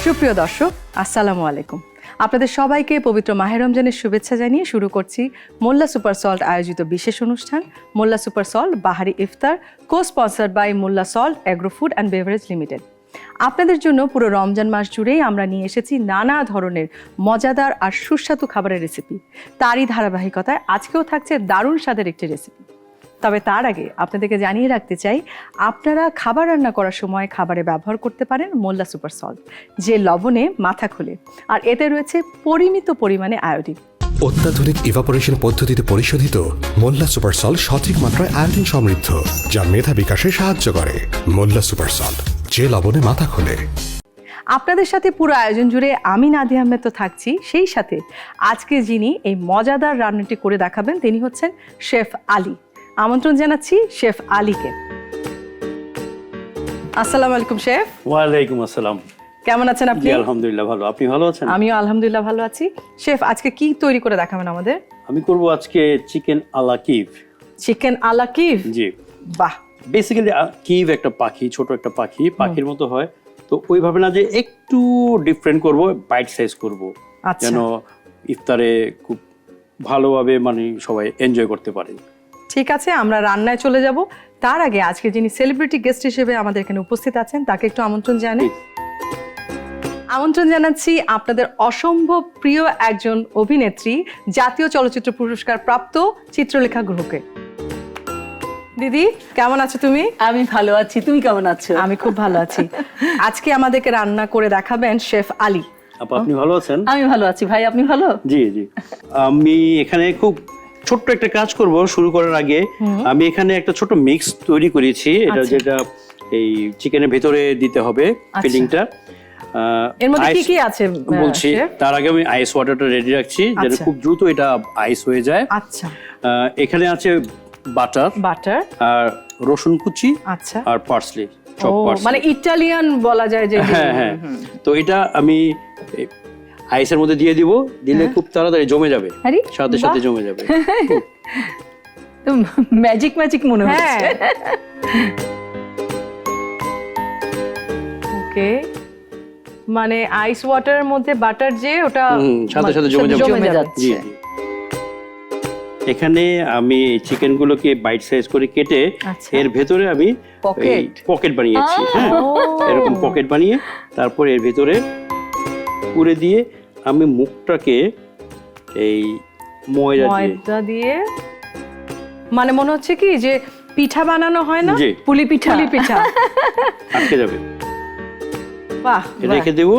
সুপ্রিয় দর্শক, আসসালামু আলাইকুম। আপনাদের সবাইকে পবিত্র মাহে রমজানের শুভেচ্ছা জানিয়ে শুরু করছি মোল্লা সুপার সল্ট আয়োজিত বিশেষ অনুষ্ঠান মোল্লা সুপার সল্ট বাহারি ইফতার, co sponsored by Molla salt agro food and beverage limited. আপনাদের জন্য পুরো রমজান মাস জুড়েই আমরা নিয়ে এসেছি নানা ধরনের মজাদার আর সুস্বাদু খাবারের রেসিপি। তারই ধারাবাহিকতায় আজকেও থাকছে দারুণ স্বাদের একটি রেসিপি। তবে তার আগে আপনাদেরকে জানিয়ে রাখতে চাই, আপনারা খাবার রান্না করার সময় খাবারে ব্যবহার করতে পারেন মোল্লা সুপার সল্ট, যে লবণে মাথা খোলে আর এতে রয়েছে পরিমিত পরিমাণে আয়োডিন। অত্যাধুনিক ইভাপোরেশন পদ্ধতিতে পরিশোধিত মোল্লা সুপার সল্ট সঠিক মাত্রায় আয়োডিন সমৃদ্ধ, যা মেধা বিকাশে সাহায্য করে। মোল্লা সুপার সল্ট, যে লবণে মাথা খোলে। আপনাদের সাথে পুরো আয়োজন জুড়ে আমি নাদিয়া আহমেদ তো থাকছি, সেই সাথে আজকে যিনি এই মজাদার রান্নাটি করে দেখাবেন তিনি হচ্ছেন শেফ আলী। আমন্ত্রণ জানাচ্ছি শেফ আলীকে। আসসালামু আলাইকুম শেফ। ওয়ালাইকুম আসসালাম। কেমন আছেন আপনি? আলহামদুলিল্লাহ ভালো। আপনি ভালো আছেন? আমিও আলহামদুলিল্লাহ ভালো আছি। শেফ, আজকে কি তৈরি করে দেখাবেন আমাদের? আমি করব আজকে চিকেন আলা কিভ। চিকেন আলা কিভ? জি। বাহ। বেসিক্যালি কিভ একটা পাখি, ছোট একটা পাখি, পাখির মতো হয়। তো ওইভাবে না, যে একটু ডিফারেন্ট করব, বাইট সাইজ করব, যেন ইফতারে খুব ভালোভাবে মানে সবাই এনজয় করতে পারে। ঠিক আছে, আমরা রান্নায় চলে যাব। তার আগে আজকে যিনি সেলিব্রিটি গেস্ট হিসেবে আমাদের এখানে উপস্থিত আছেন তাকে একটু আমন্ত্রণ জানাই। আমন্ত্রণ জানাচ্ছি আপনাদের অসম্ভব প্রিয় একজন অভিনেত্রী, জাতীয় চলচ্চিত্র পুরস্কার প্রাপ্ত চিত্রলেখা গুহকে। দিদি, কেমন আছো তুমি? আমি ভালো আছি, তুমি কেমন আছো? আমি খুব ভালো আছি। আজকে আমাদেরকে রান্না করে দেখাবেন শেফ আলী। আপনি ভালো আছেন? আমি ভালো আছি ভাই, আপনি ভালো? জি জি। আমি এখানে খুব ছোট্ট একটা কাজ করব শুরু করার আগে। আমি এখানে একটা ছোট মিক্স তৈরি করেছি, এটা যেটা এই চিকেনের ভেতরে দিতে হবে ফিলিংটা। এর মধ্যে কি কি আছে বলছি, তার আগে আমি আইস ওয়াটারটা রেডি রাখছি যেন খুব দ্রুত এটা আইস হয়ে যায়। আচ্ছা। এখানে আছে বাটার আর রসুন কুচি আর পার্সলি, মানে ইটালিয়ান বলা যায় যে। হ্যাঁ হ্যাঁ। তো এটা আমি আইসের মধ্যে দিয়ে দিব, দিলে খুব তাড়াতাড়ি জমে যাবে, সাথে সাথে জমে যাবে। তো ম্যাজিক ম্যাজিক মনে হচ্ছে। ওকে, মানে আইস ওয়াটারের মধ্যে বাটার যে ওটা সাথে সাথে জমে যাচ্ছে। জি জি। এখানে আমি চিকেন গুলোকে বাইট সাইজ করে কেটে এর ভেতরে আমি পকেট বানিয়েছি। হ্যাঁ, এরকম পকেট বানিয়ে তারপর এর ভেতরে পুরে দিয়ে আমি মুখটাকে এই ময়দা দিয়ে, মানে মনে হচ্ছে কি যে পিঠা বানানো হয় না, পুলি পিঠা আটকে যাবে। বাহ, রেখে দেব,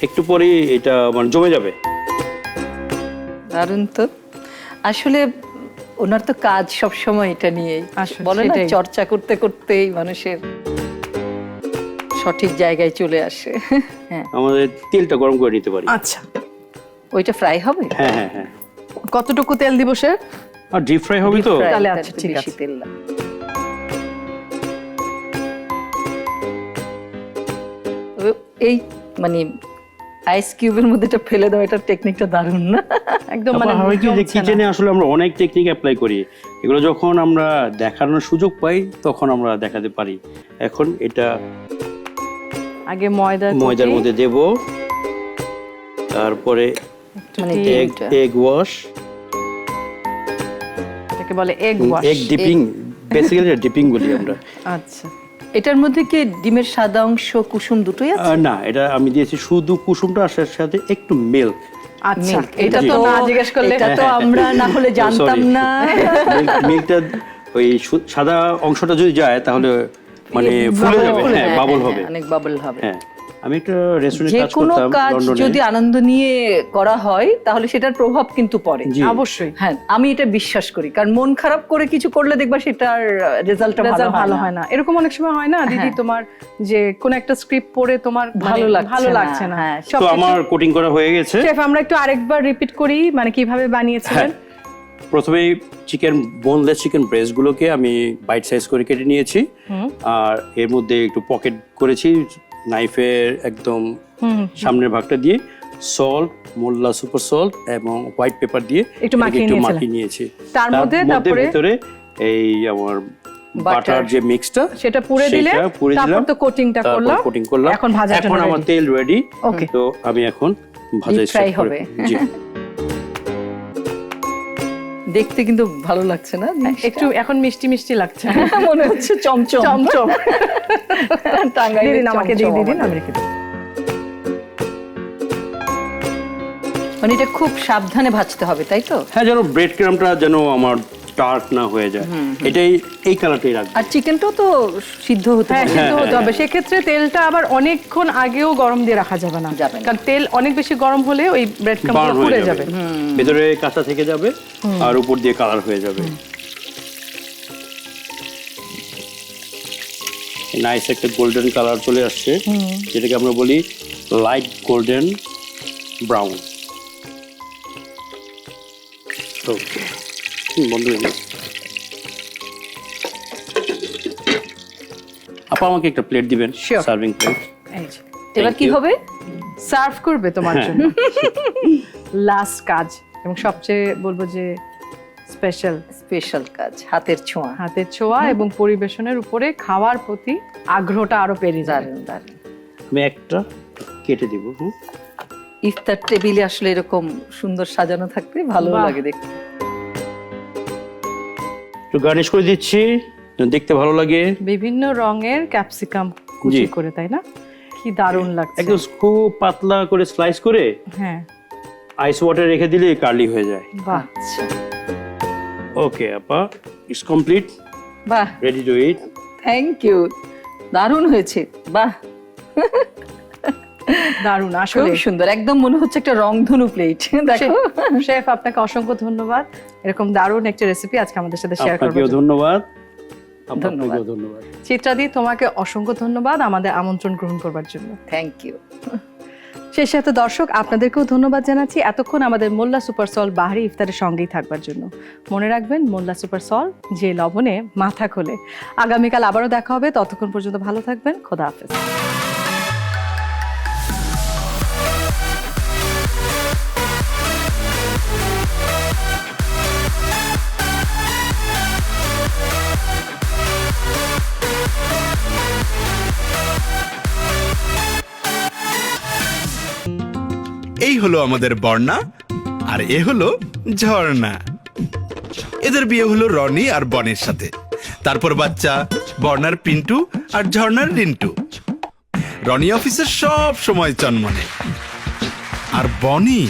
একটু পরে এটা মানে জমে যাবে। দারুণ তো। আসলে ওনার তো কাজ সব সময় এটা নিয়েই, বলে না চর্চা করতে করতেই মানুষের সঠিক জায়গায় চলে আসে। হ্যাঁ, আমাদের তেলটা গরম করে নিতে পারি। আচ্ছা, ওইটা ফ্রাই হবে? হ্যাঁ হ্যাঁ হ্যাঁ। কতটুকু তেল দিব স্যার? আর ডিপ ফ্রাই হবে তো? তাহলে আচ্ছা, ঠিক আছে। তেল এই মানে আইস কিউবের মধ্যে এটা ফেলে দাও, এটার টেকনিকটা দারুণ না? একদম। মানে হয় কি যে কিচেনে আসলে আমরা অনেক টেকনিক অ্যাপ্লাই করি, এগুলো যখন আমরা দেখানোর সুযোগ পাই তখন আমরা দেখাতে পারি। এখন এটা আগে ময়দার মধ্যে দেব, তারপরে মানে এগ ওয়াশ, এটাকে বলে egg wash, egg dipping, basically dipping বলি আমরা। আচ্ছা, এটার মধ্যে কি ডিমের সাদা অংশ কুসুম দুটোই আছে? না, এটা আমি দিয়েছি শুধু কুসুমটা, সাথে একটু মিল্ক। আচ্ছা, এটা তো না জিজ্ঞেস করলে এটা তো আমরা না হলে জানতাম না। মিল্কটা ওই সাদা অংশটা যদি যায় তাহলে মানে ফুলে যাবে, হ্যাঁ, বাবল হবে, অনেক বাবল হবে। হ্যাঁ, আমি একটা রেস্টুরেন্টে কাজ করতাম লন্ডনে। যে কোনো কাজ যদি আনন্দ নিয়ে করা হয় তাহলে সেটার প্রভাব কিন্তু পড়ে, অবশ্যই। হ্যাঁ, আমি এটা বিশ্বাস করি, কারণ মন খারাপ করে কিছু করলে দেখবা সেটার রেজাল্টটা ভালো হয় না। এরকম অনেক সময় হয় না দিদি, তোমার যে কোন একটা স্ক্রিপ্ট পড়ে তোমার ভালো লাগছে না, তো আমার কোটিং করা হয়ে গেছে। শেফ, আমরা একটু আরেকবার রিপিট করি, মানে কিভাবে বানিয়েছিলেন। প্রথমে বোনলেস চিকেন ব্রেস্ট গুলোকে আমি বাইট সাইজ করে কেটে নিয়েছি, আর এর মধ্যে একটু পকেট করেছি নাইফের একদম সামনের ভাগটা দিয়ে, সল্ট, মোল্লা সুপার সল্ট এবং হোয়াইট পেপার দিয়ে একটু মাখিয়ে নিয়েছি। তার মধ্যে ভেতরে এই আমার বাটার যে মিক্সটা সেটা পুরে দিলে তারপর তো কোটিংটা করলাম, কোটিং করলাম। এখন ভাজার জন্য এখন আমার তেল রেডি। ওকে, তো আমি এখন ভাজা Deep fry হবে। জি। দেখতে কিন্তু ভালো লাগছে না একটু এখন মিষ্টি মিষ্টি লাগছে, মনে হচ্ছে চমচম চমচম। টাঙ্গাইলের দিন আমাকে চমচম দিয়ে দিন, আমাদের। আমি রেখে দিই। মানে এটা খুব সাবধানে ভাজতে হবে, তাই তো? হ্যাঁ, যেন ব্রেড ক্রামটা যেন আমার ডার্ক না হয়ে যায়, এটাই এই কালারটাই রাখবো। আর চিকেনটাও তো সিদ্ধ হতে হ্যাঁ, হবে। সিদ্ধ হতে হবে। সেক্ষেত্রে তেলটা আবার অনেকক্ষণ আগেও গরম দিয়ে রাখা যাবে না, যাবে না। কারণ তেল অনেক বেশি গরম হলে ওই ব্রেড বার্ন ক্রামগুলো পুড়ে হয়ে যাবে। যাবে, ভেতরে কাঁচা থেকে যাবে আর উপর দিয়ে কালার হয়ে যাবে। নাইস একটা গোল্ডেন কালার চলে আসছে, যেটাকে আমরা বলি লাইট গোল্ডেন ব্রাউন। ওকে, বন্ধ হয়ে গেছে। আপা আমাকে একটা প্লেট দিবেন, Sure. Serving plate. এই যে, এবার কি হবে? সার্ভ করবে তোমার হ্যাঁ। জন্য লাস্ট কাজ, এবং সবচেয়ে বলবো যে স্পেশাল কাজ, হাতের ছোঁয়া। হাতের ছোঁয়া এবং পরিবেশনের উপরে খাওয়ার প্রতি আগ্রহটা আরো বেড়ে যাবে। দারুণ দারুণ। আমি একটা কেটে দিব। ইফতার টেবিলে আসলে এরকম সুন্দর সাজানো থাকলে ভালো বাহ। লাগে দেখতে। একটু গার্নিশ করে দিচ্ছি, যেন দেখতে ভালো লাগে। বিভিন্ন রঙের ক্যাপসিকাম কুচি জি। করে, তাই না? কি দারুণ লাগছে। একদম খুব পাতলা করে স্লাইস করে হ্যাঁ, আইস ওয়াটার রেখে দিলে কার্লি হয়ে যায়। বাহ, আচ্ছা, ওকে আপা, ইটস কমপ্লিট, বাহ, ready to eat. Thank you, দারুণ হয়েছে, বাহ, দারুণ খুব আসলে। সুন্দর, একদম মনে হচ্ছে একটা রংধনু প্লেট। দেখো, শেফ আপনাকে অসংখ্য ধন্যবাদ, এরকম দারুণ একটা রেসিপি আজকে আমাদের সাথে শেয়ার করার আপনাকেও জন্য। ধন্যবাদ। ধন্যবাদ। আপনাকেও ধন্যবাদ। চিত্রাদি, তোমাকে অসংখ্য ধন্যবাদ আমাদের আমন্ত্রণ গ্রহণ করবার জন্য। Thank you. সেই সাথে দর্শক আপনাদেরকেও ধন্যবাদ জানাচ্ছি এতক্ষণ আমাদের মোল্লা সুপার সল বাহারি ইফতারের সঙ্গেই থাকবার জন্য। মনে রাখবেন, মোল্লা সুপার সল যে লবণে মাথা খোলে। আগামীকাল আবারও দেখা হবে, ততক্ষণ পর্যন্ত ভালো থাকবেন। খোদা হাফেজ। এই হলো আমাদের বর্ণা, আর এ হলো ঝর্ণা। এদের বিয়ে হলো রনি আর বনের সাথে। তারপর বাচ্চা বর্ণার পিন্টু আর ঝর্ণার রিন্টু। রনি অফিসের সব সময় চনমনে, আর বনি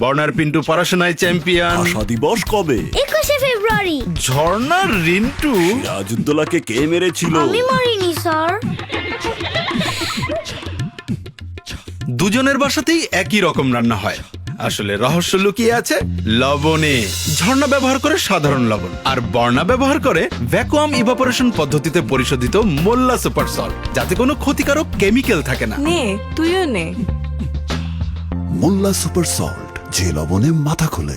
বর্ণার পিন্টু পড়াশোনায় চ্যাম্পিয়ন। ভাষা দিবস কবে? 21শে ফেব্রুয়ারি। ঝর্ণার রিন্টু সিরাজউদ্দৌলাকে কে মেরেছিল? আমি মরিনি স্যার। দুজনের বাসাতেই একই রকম রান্না হয়। আসলে রহস্য লুকিয়ে আছে লবণে। ঝর্ণা ব্যবহার করে সাধারণ লবণ, আর বর্ণা ব্যবহার করে ভ্যাকুয়াম ইভাপোরেশন পদ্ধতিতে পরিশোধিত মোল্লা সুপার সল্ট, যাতে কোনো ক্ষতিকারক কেমিক্যাল থাকে না। নে, তুইও নে। মোল্লা সুপার সল্ট, যে লবণে মাথা খোলে।